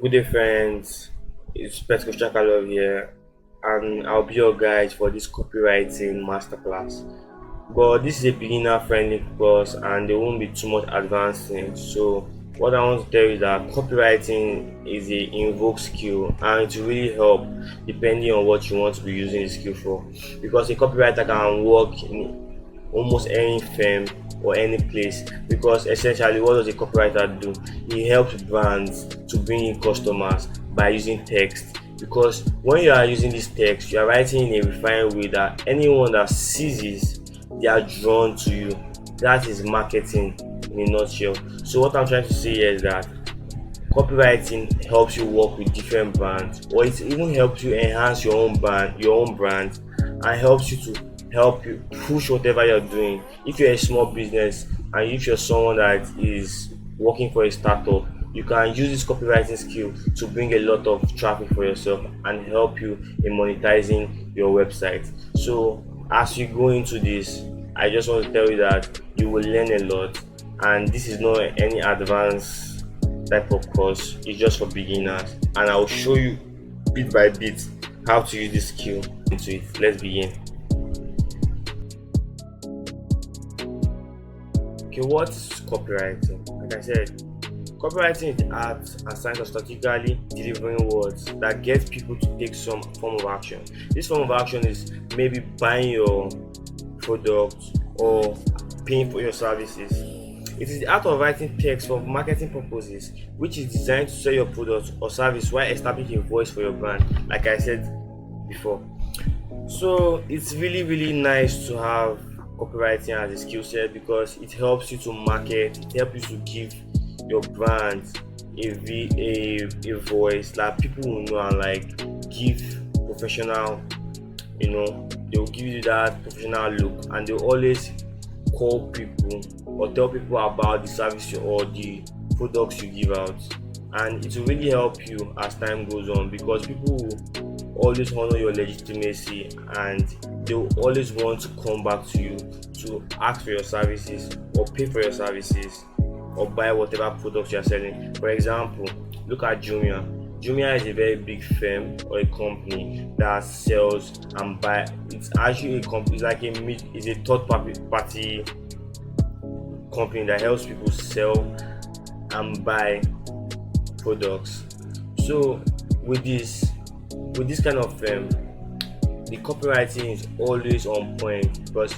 Good day, friends. It's Petro Shakalov here, and I'll be your guide for this copywriting masterclass. But this is a beginner-friendly course, and there won't be too much advanced in it. So, what I want to tell you is that copywriting is a invoked skill, and it will really help depending on what you want to be using the skill for. Because a copywriter can work in almost any firm or any place, because essentially what does a copywriter do? He helps brands to bring in customers by using text, because when you are using this text you are writing in a refined way that anyone that sees it, they are drawn to you. That is marketing in a nutshell. So what I'm trying to say here is that copywriting helps you work with different brands, or it even helps you enhance your own brand, and helps you to help you push whatever you're doing. If you're a small business and if you're someone that is working for a startup, you can use this copywriting skill to bring a lot of traffic for yourself and help you in monetizing your website. So as you go into this, I just want to tell you that you will learn a lot, and this is not any advanced type of course. It's just for beginners, and I'll show you bit by bit how to use this skill into it. Let's begin. Okay, what is copywriting? Like I said, copywriting is the art and science of strategically delivering words that get people to take some form of action. This form of action is maybe buying your product or paying for your services. It is the art of writing text for marketing purposes, which is designed to sell your product or service while establishing a voice for your brand, like I said before. So it's really nice to have copywriting as a skill set, because it helps you to market, it helps you to give your brand a voice that people will know, and like give professional, they will give you that professional look, and they always call people or tell people about the service or the products you give out. And it will really help you as time goes on, because people will always honor your legitimacy, and they will always want to come back to you to ask for your services or pay for your services or buy whatever products you are selling. For example, look at Jumia. Jumia is a very big firm or a company that sells and buy. It's actually a company. It's like it's a third party company that helps people sell and buy products. So with this kind of the copywriting is always on point, because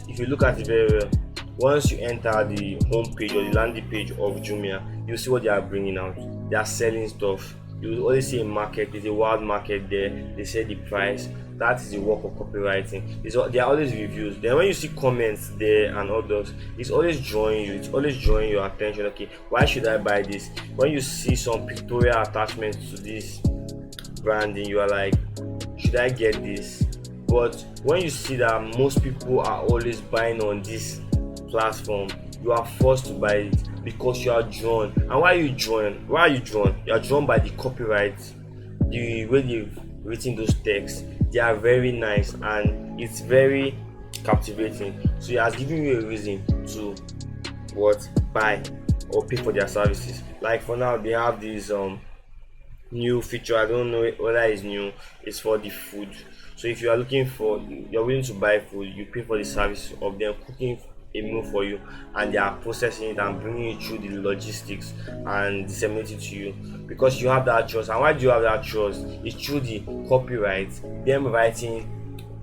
if you look at it very well, once you enter the home page or the landing page of Jumia, you see what they are bringing out. They are selling stuff. You will always see a market. There's a wild market there. They say the price. That is the work of copywriting. There are always reviews. Then when you see comments there and others, it's always drawing you. It's always drawing your attention. Okay, why should I buy this? When you see some pictorial attachments to this branding, you are like, should I get this? But when you see that most people are always buying on this platform, you are forced to buy it because you are drawn. And why are you drawn? Why are you drawn? You are drawn by the copyright, the way they've written those texts. They are very nice and it's very captivating. So it has given you a reason to buy or pay for their services. Like for now, they have this new feature. I don't know whether it's new. It's for the food. So if you are looking for, you're willing to buy food, you pay for the service of them cooking a meal for you, and they are processing it and bringing it through the logistics and disseminate it to you, because you have that trust. And why do you have that trust? It's through the copyright, them writing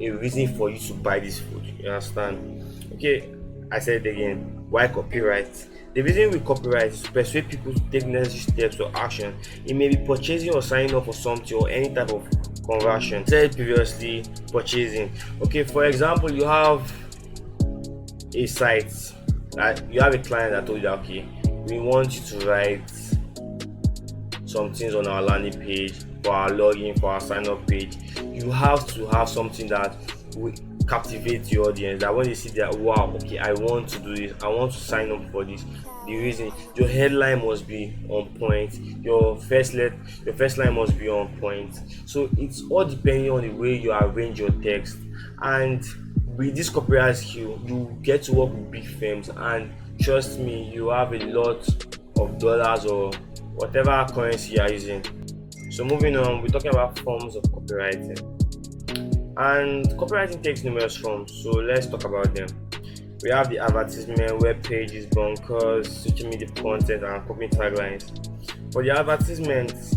a reason for you to buy this food. You understand? Okay, I said it again. Why copyright? The reason we copyright is to persuade people to take necessary steps or action. It may be purchasing or signing up for something or any type of conversion. Said previously, purchasing. Okay, for example, you have a site that you have a client that told you, okay, we want you to write some things on our landing page, for our login, for our sign up page. You have to have something that will captivate the audience, that when they see that, wow, okay, I want to do this, I want to sign up for this. The reason, your headline must be on point, your first line must be on point. So it's all depending on the way you arrange your text. And with this copyright skill, you get to work with big firms, and trust me, you have a lot of dollars or whatever currency you are using. So moving on, we're talking about forms of copywriting. And copywriting takes numerous forms, so let's talk about them. We have the advertisement, web pages, bunkers, social media content, and company taglines. For the advertisements,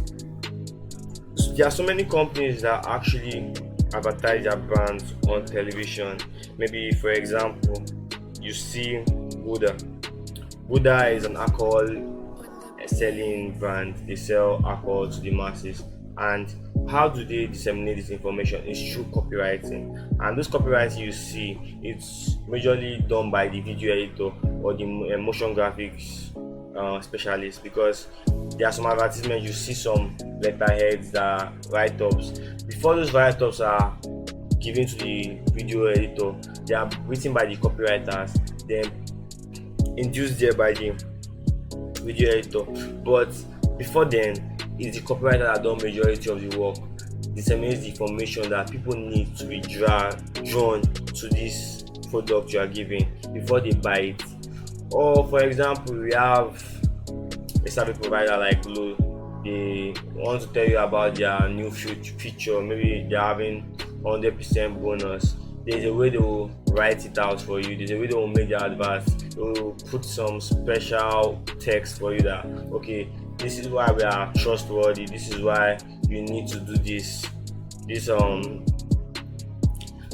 there are so many companies that actually advertise their brands on television. Maybe, for example, you see Buddha. Buddha is an alcohol selling brand. They sell alcohol to the masses. And how do they disseminate this information? It's through copywriting. And this copywriting you see, it's majorly done by the video editor or the motion graphics specialist, because there are some advertisements you see some letterheads that write-ups. Before those write-ups are given to the video editor, they are written by the copywriters, then induced there by the video editor. But before then, it's the copywriter that done majority of the work, disseminates the information that people need to be drawn to this product you are giving before they buy it. Or for example, we have a service provider like Glo. They want to tell you about their new feature. Maybe they're having 100% bonus. There's a way they will write it out for you. There's a way they will make the advert. They will put some special text for you that, okay, this is why we are trustworthy. This is why you need to do this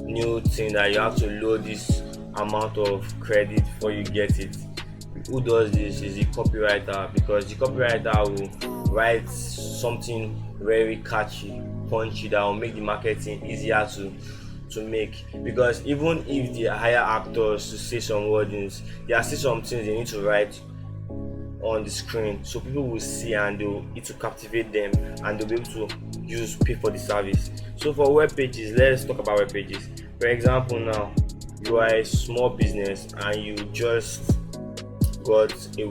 new thing, that you have to load this amount of credit before you get it. Who does this is the copywriter, because the copywriter will write something very catchy, punchy, that will make the marketing easier to make. Because even if they hire actors to say some wordings, there are still some things they need to write on the screen, so people will see and it will captivate them, and they'll be able to pay for the service. So for web pages, let's talk about web pages. For example, now you are a small business and you just got a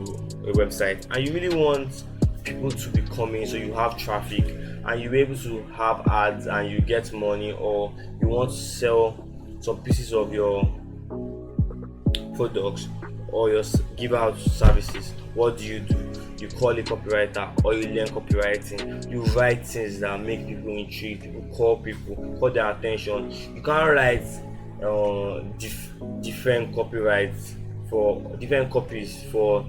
website, and you really want people to be coming, so you have traffic and you're able to have ads and you get money, or you want to sell some pieces of your products or your give out services. What do? You call a copywriter, or you learn copywriting. You write things that make people intrigued, call their attention. You can't write different copyrights for different copies for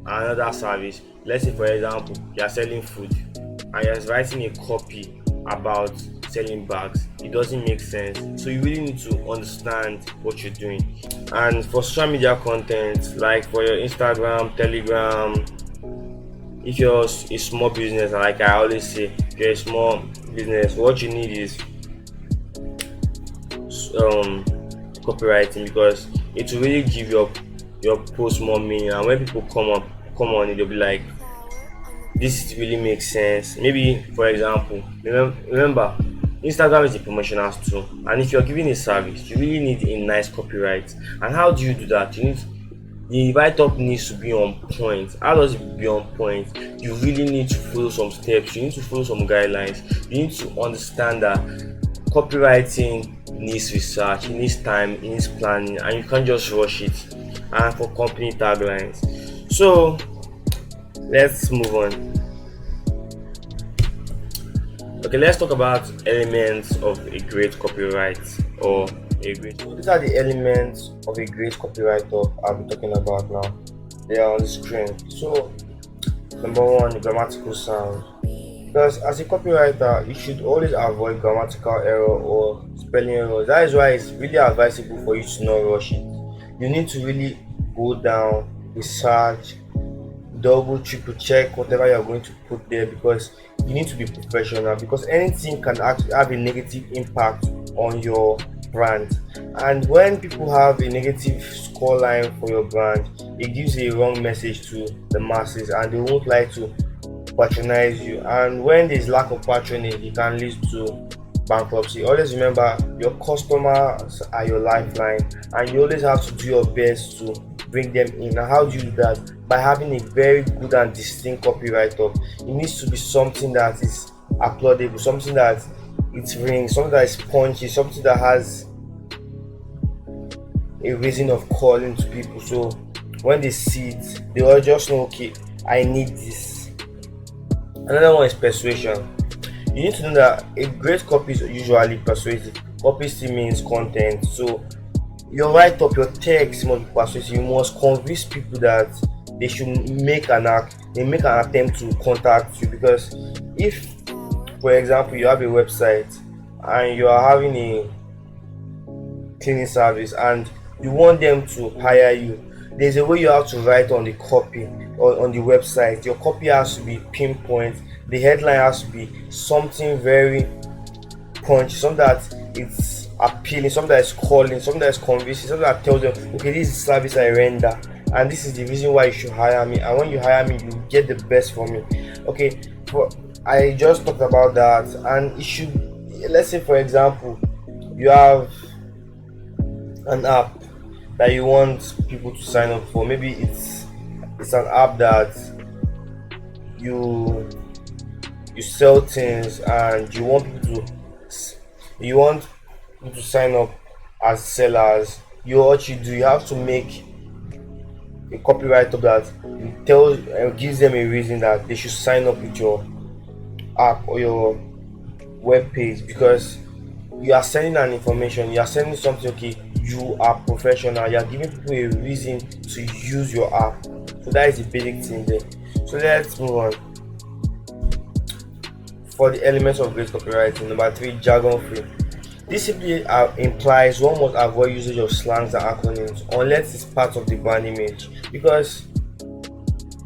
another service. Let's say, for example, you are selling food and you're writing a copy about selling bags. It doesn't make sense. So you really need to understand what you're doing. And for social media content, like for your Instagram, Telegram, if you're a small business, like I always say, if you're a small business, what you need is copywriting, because it will really give your post more meaning. And when people come on it, they'll be like, this really makes sense. Maybe, for example, remember, Instagram is a promotional tool, and if you're giving a service, you really need a nice copyright. And how do you do that? The write-up needs to be on point. How does it be on point? You really need to follow some steps. You need to follow some guidelines. You need to understand that copywriting needs research, it needs time, it needs planning, and you can't just rush it. And for company taglines, so let's move on. Okay, let's talk about elements of a great copyright or a great. So these are the elements of a great copywriter I'll be talking about now. They are on the screen. So number one, the grammatical sound. Because as a copywriter, you should always avoid grammatical error or spelling errors. That is why it's really advisable for you to not rush it. You need to really go down, research, double, triple check whatever you're going to put there, because you need to be professional, because anything can actually have a negative impact on your brand. And when people have a negative scoreline for your brand, it gives a wrong message to the masses, and they won't like to patronize you. And when there's lack of patronage, it can lead to bankruptcy. Always remember, your customers are your lifeline, and you always have to do your best to bring them in. And how do you do that? By having a very good and distinct copyright. It needs to be something that is applaudable, something that it rings, something that is punchy, something that has a reason of calling to people. So when they see it, they will just know, okay, I need this. Another one is persuasion. You need to know that a great copy is usually persuasive. Copy still means content. So your write up, your text must be persuasive. You must convince people that they should they make an attempt to contact you. Because if, for example, you have a website and you are having a cleaning service and you want them to hire you, there's a way you have to write on the copy or on the website. Your copy has to be pinpoint. The headline has to be something very punchy, something that it's appealing, something that is calling, something that is convincing, something that tells them, okay, this is the service I render, and this is the reason why you should hire me. And when you hire me, you get the best from me. Okay, I just talked about that, and it should. Let's say, for example, you have an app that you want people to sign up for. Maybe it's an app that you you sell things and you want people to sign up as sellers. What you do, you have to make a copyright of that gives them a reason that they should sign up with your app or your web page, because you are sending an information, you are sending something. Okay, you are professional, you are giving people a reason to use your app. So that is the basic thing there. So let's move on. For the elements of great copywriting, number 3, jargon free. This simply implies one must avoid usage of slangs and acronyms unless it's part of the brand image, because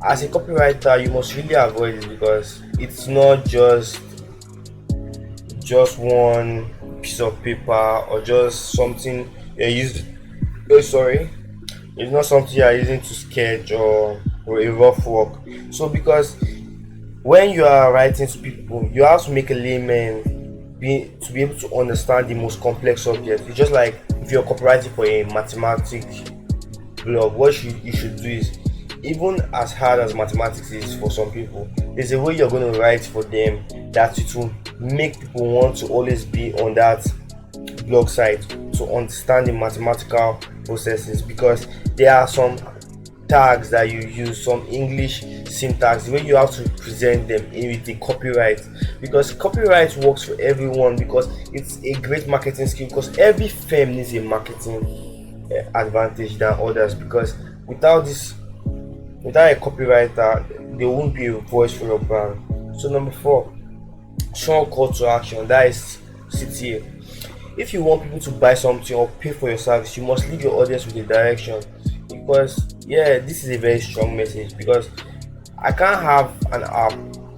as a copywriter you must really avoid it, because it's not just one piece of paper or just something you're using. Oh, sorry, it's not something you're using to sketch or a rough work. So because when you are writing to people, you have to make a layman to be able to understand the most complex subject. It's just like if you're copywriting for a mathematics blog, what you should do is, even as hard as mathematics is for some people, there's a way you're going to write for them that it will make people want to always be on that blog site to understand the mathematical processes, because there are some tags that you use, some English syntax, the way you have to present them with the copyright, because copyright works for everyone, because it's a great marketing skill, because every firm needs a marketing advantage than others, because without a copywriter there won't be a voice for your brand. So number 4, strong call to action, that is CTA. If you want people to buy something or pay for your service, you must lead your audience with a direction, because this is a very strong message, because I can't have an app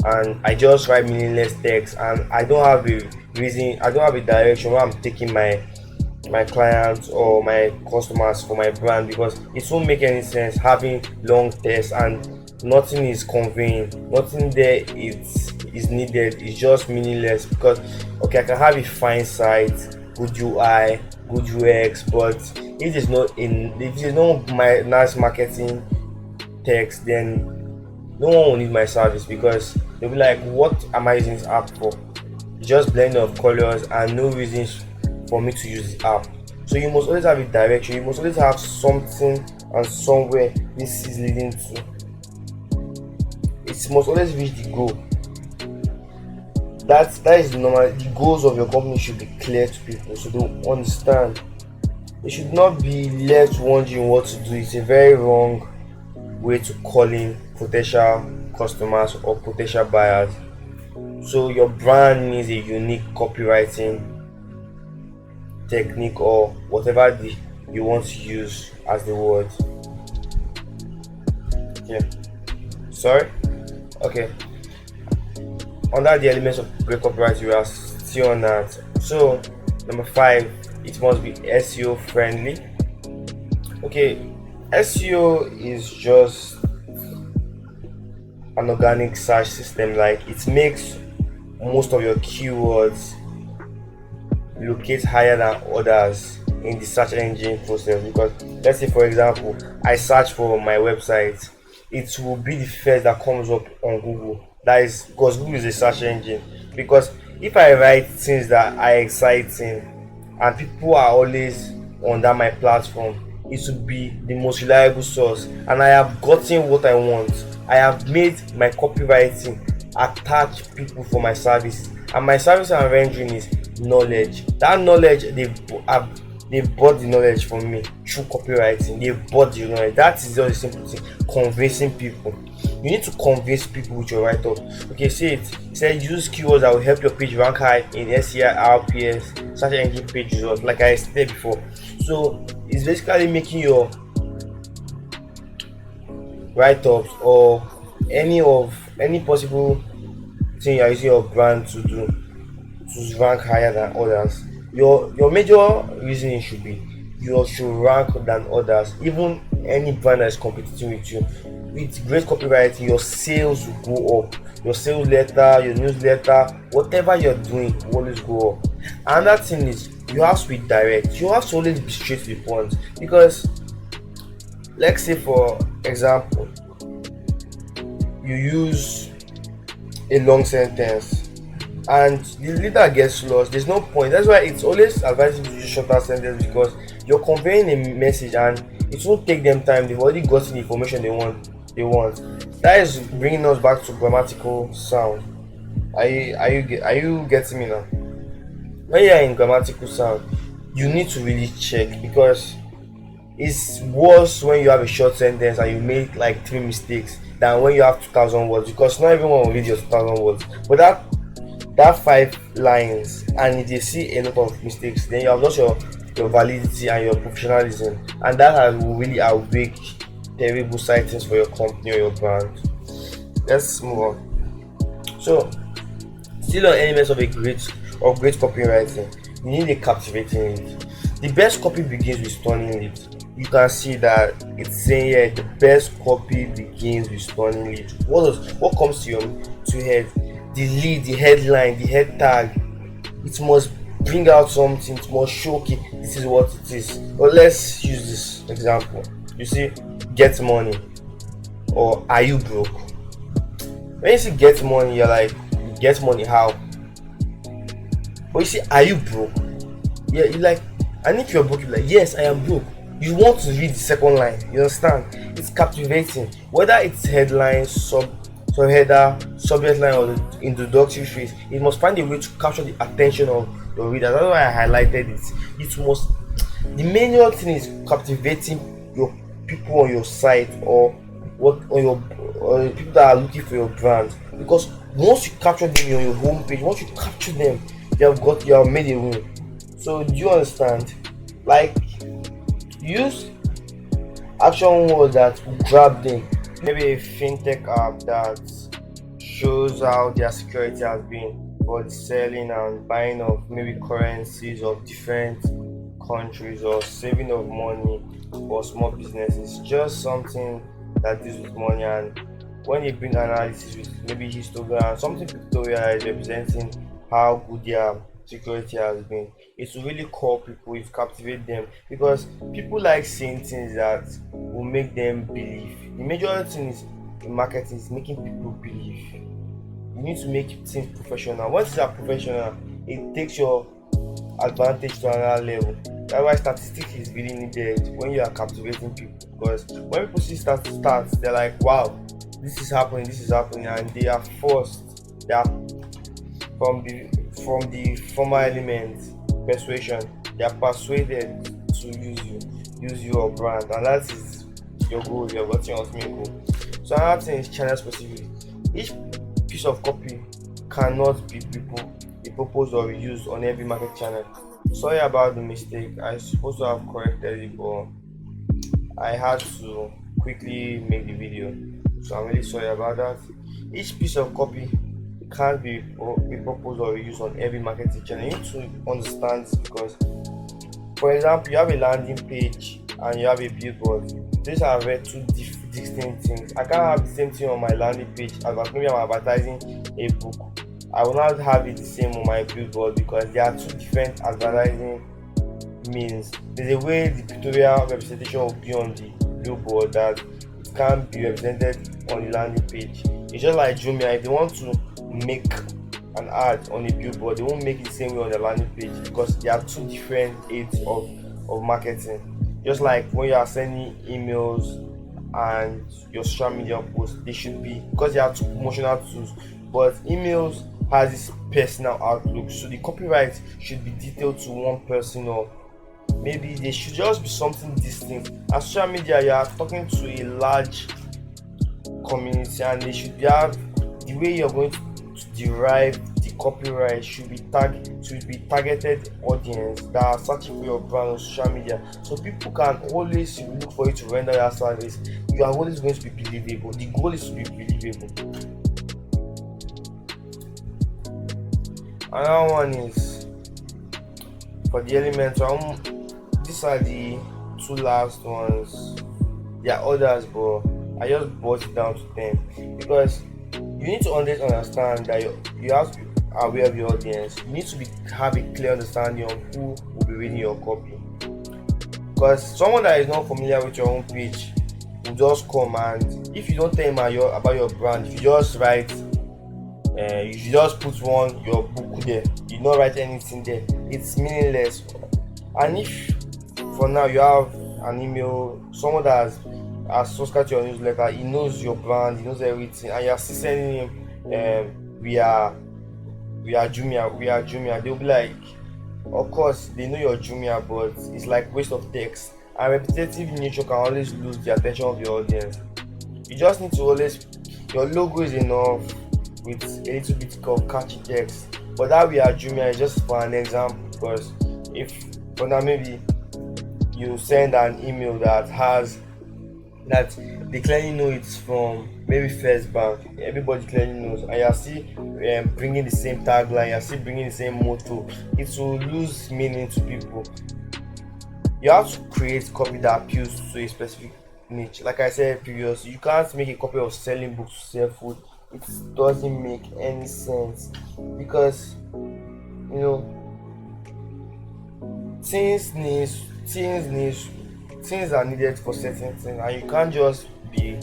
and I just write meaningless text and I don't have a reason, I don't have a direction where I'm taking my clients or my customers for my brand, because it won't make any sense having long text and nothing is conveying, nothing there is needed. It's just meaningless, because okay, I can have a fine site, good UI, good UX, but if there's no my nice marketing text, then no one will need my service, because they'll be like, what am I using this app for? Just blending of colors and no reasons for me to use the app. So you must always have a direction, you must always have something and somewhere this is leading to. It must always reach the goal. That is the normal. The goals of your company should be clear to people, so they understand. They should not be left wondering what to do. It's a very wrong way to call in potential customers or potential buyers. So your brand needs a unique copywriting technique or whatever you want to use as the word. Yeah. Sorry? Okay. Under the elements of great copywriting, we are still on that. So number 5, it must be SEO friendly. Okay, SEO is just an organic search system. Like, it makes most of your keywords locate higher than others in the search engine process. Because let's say, for example, I search for my website, it will be the first that comes up on Google. That is because Google is a search engine. Because if I write things that are exciting and people are always on that my platform, it will be the most reliable source, and I have gotten what I want. I have made my copywriting attach people for my service, and my service I'm rendering is knowledge. That knowledge they bought the knowledge from me through copywriting. They bought the knowledge. That is just a simple thing. Convincing people. You need to convince people with your write-up. Okay, say it. Say use keywords that will help your page rank high in SEO, RPS, search engine page results, like I stated before. So it's basically making your write-ups or any possible thing you're using your brand to do to rank higher than others. Your major reasoning should be you should rank than others, even any brand that is competing with you. With great copywriting, your sales will go up. Your sales letter, your newsletter, whatever you're doing will always go up. Another thing is you have to be direct. You have to always be straight to the point, because let's say for example you use a long sentence and the leader gets lost. There's no point. That's why it's always advisable to use shorter sentences, because you're conveying a message and it won't take them time. They've already gotten the information they want. That is bringing us back to grammatical sound. Are you getting me now? When you're in grammatical sound, you need to really check, because it's worse when you have a short sentence and you make like three mistakes than when you have 2,000 words, because not everyone will read your 2,000 words. But that 5 lines, and if they see a lot of mistakes, then you have lost your validity and your professionalism, and that will really outweigh terrible sightings for your company or your brand. Let's move on. So, still on elements of great copywriting, you need a captivating lead. The best copy begins with stunning lead. You can see that it's saying here the best copy begins with stunning lead. What comes to your head? The lead, the headline, the head tag. It must bring out something. It must show, okay, this is what it is. But let's use this example. You see, get money or are you broke? When you see get money, you're like, get money how? But you see, are you broke? Yeah, you're like, and if you're broke, you're like, yes, I am broke. You want to read the second line. You understand? It's captivating. Whether it's headline, header, subject line, or the introductory phrase, it must find a way to capture the attention of your reader. That's why I highlighted it. The main thing is captivating your people on your site, or or the people that are looking for your brand. Because once you capture them on your homepage, once you capture them, you have made a win. So do you understand? Like, use action words that will grab them. Maybe a fintech app that shows how their security has been for the selling and buying of maybe currencies of different countries, or saving of money for small businesses. Just something that deals with money, and when you bring analysis with maybe histogram, something pictorial is representing how good their security has been, it will really call people, it captivate them, because people like seeing things that will make them believe. The major thing is in marketing is making people believe. You need to make things professional. Once you are professional, it takes your advantage to another level. That's why statistics is really needed when you are captivating people, because when people see stats, they're like, wow, this is happening, and they are forced. They are from the former element persuasion, they are persuaded to use your brand, and that is your goal. You're got your ultimate goal. So another thing is channel specific. Each piece of copy cannot be proposed or reused on every market channel. Sorry about the mistake. I supposed to have corrected it, but I had to quickly make the video, so I'm really sorry about that. Each piece of copy can't be proposed or used on every marketing channel. You need to understand this, because, for example, you have a landing page and you have a billboard. These are very two distinct things. I can't have the same thing on my landing page as maybe I'm advertising a book. I will not have it the same on my billboard, because there are two different advertising means. There's a way the pictorial representation will be on the billboard that it can't be represented on the landing page. It's just like Jumia. If they want to make an ad on a billboard, they won't make it the same way on the landing page, because there are two different aids of marketing. Just like when you are sending emails and your social media posts, they should be, because they are two promotional tools, but emails has this personal outlook. So the copyright should be detailed to one person, or maybe they should just be something distinct. As social media, you are talking to a large community, and they should have the way you're going to derive the copyright should be targeted audience that are searching for your brand on social media, so people can always look for you to render that service. You are always going to be believable. The goal is to be believable. Another one is for the elements. These are the two last ones. There are others, but I just brought it down to 10 because you need to understand that you have to be aware of your audience. You need to have a clear understanding of who will be reading your copy. Because someone that is not familiar with your own page will just come, and if you don't tell him about your brand, if you just write, if you just put your book there, you not write anything there, it's meaningless. And if for now you have an email, someone that has subscribed to your newsletter, he knows your brand, he knows everything, and you're still sending him, we are Jumia, they'll be like, of course they know you're Jumia, but it's like waste of text, and repetitive nature can always lose the attention of your audience. You just need to always, your logo is enough with a little bit of catchy text, but that we are Jumia is just for an example. Because if for now maybe you send an email that they clearly know it's from maybe First Bank, everybody clearly knows, and you're still bringing the same tagline, you're still bringing the same motto, it will lose meaning to people. You have to create copy that appeals to a specific niche. Like I said previously, you can't make a copy of selling books to sell food. It doesn't make any sense, because things are needed for certain things, and you can't just be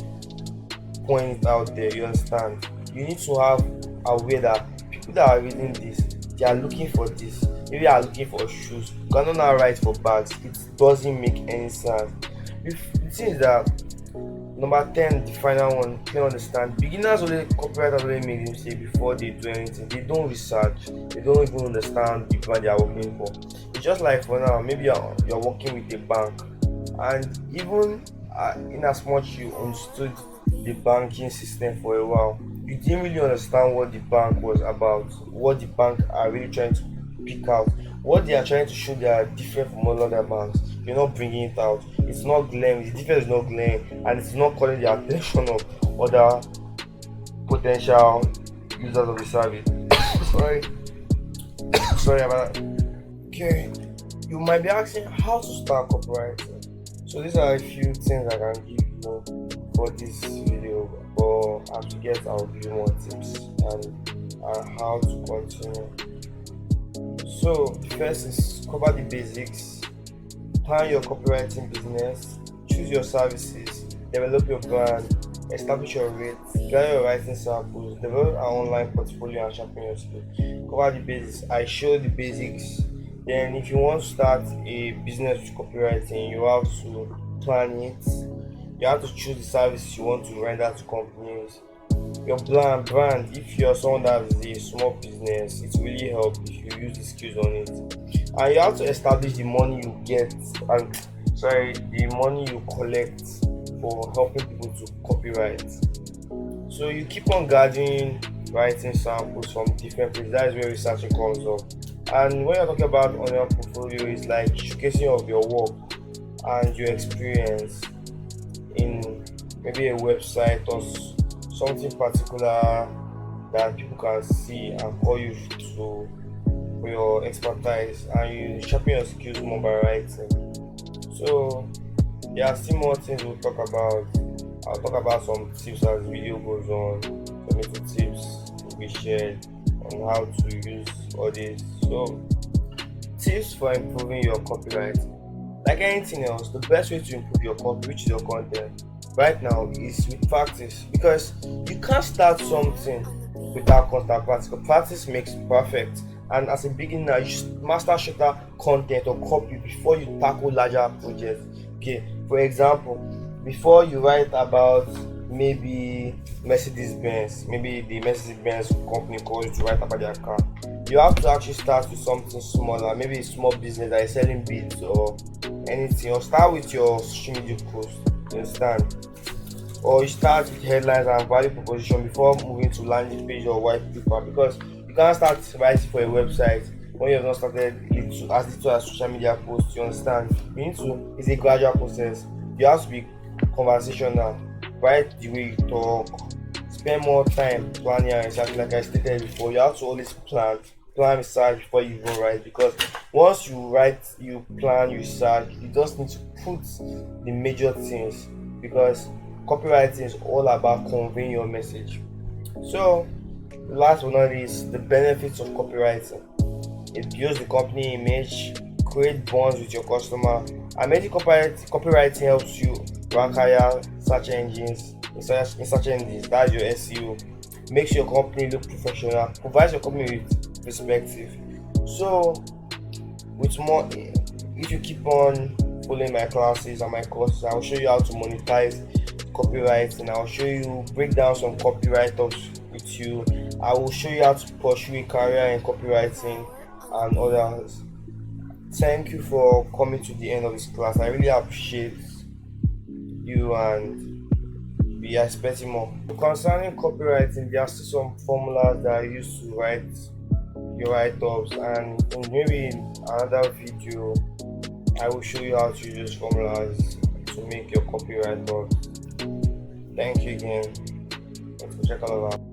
pointing it out there. You understand? You need to have aware that people that are reading this, they are looking for this. Maybe they are looking for shoes. You cannot now write for bags. It doesn't make any sense. If the thing is that number 10, the final one, you understand. Beginners copywriters already make a mistake before they do anything. They don't research. They don't even understand the brand they are working for. It's just like for now, maybe you're working with a bank, and even in as much you understood the banking system for a while, you didn't really understand what the bank was about, what the bank are really trying to pick out, what they are trying to show they are different from all other banks. You're not bringing it out. It's not glaring. The difference is not glaring, and it's not calling the attention of other potential users of the service. Sorry about that. Okay, you might be asking how to start copywriting. So these are a few things I can give you for this video, but as we get, I'll give you more tips and how to continue. So the first is cover the basics, plan your copywriting business, choose your services, develop your brand, establish your rates, gather your writing samples, develop an online portfolio, and sharpen your skills. Cover the basics. I show the basics. Then if you want to start a business with copywriting, you have to plan it. You have to choose the services you want to render to companies. Your brand, if you're someone that has a small business, it really helps if you use the skills on it. And you have to establish the money you get, the money you collect for helping people to copyright. So you keep on gathering writing samples from different places. That is where researching comes up. And when you're talking about online portfolio, it's like showcasing of your work and your experience in maybe a website or something particular that people can see and call you to for your expertise, and you sharpen your skills more by writing. So there are still more things we'll talk about. I'll talk about some tips as the video goes on. Some little tips will be shared on how to use all this. So tips for improving your copyright. Like anything else, the best way to improve your copy, which is your content, right now is with practice, because you can't start something without constant practice. Practice makes perfect, and as a beginner, you should master shorter content or copy before you tackle larger projects. Okay, for example, before you write about maybe Mercedes Benz, maybe the Mercedes Benz company calls you to write about their car. You have to actually start with something smaller, maybe a small business that is selling beads or anything, or start with your social media post. You understand? Or you start with headlines and value proposition before moving to landing page or white paper, because you can't start writing for a website when you have not started it as little as social media posts. You understand? You need to, it's a gradual process. You have to be conversational, write the way you talk, spend more time planning and researching. Like I stated before, you have to always plan research before you even write, because once you write, you plan, you research, you just need to put the major things, because copywriting is all about conveying your message. So last but not least, the benefits of copywriting: it builds the company image, create bonds with your customer, and many copywriting helps you rank higher search engines, in search engines. That's your SEO. Makes your company look professional, provides your company with perspective. So with more, if you keep on following my classes and my courses, I'll show you how to monetize copywriting. I'll show you, break down some copywriters with you. I will show you how to pursue a career in copywriting and others. Thank you for coming to the end of this class. I really appreciate you, and we are expecting more. Concerning copywriting, there are still some formulas that I use to write your write-ups, and maybe in another video I will show you how to use formulas to make your copy write-ups. Thank you again. Let's go check all of that.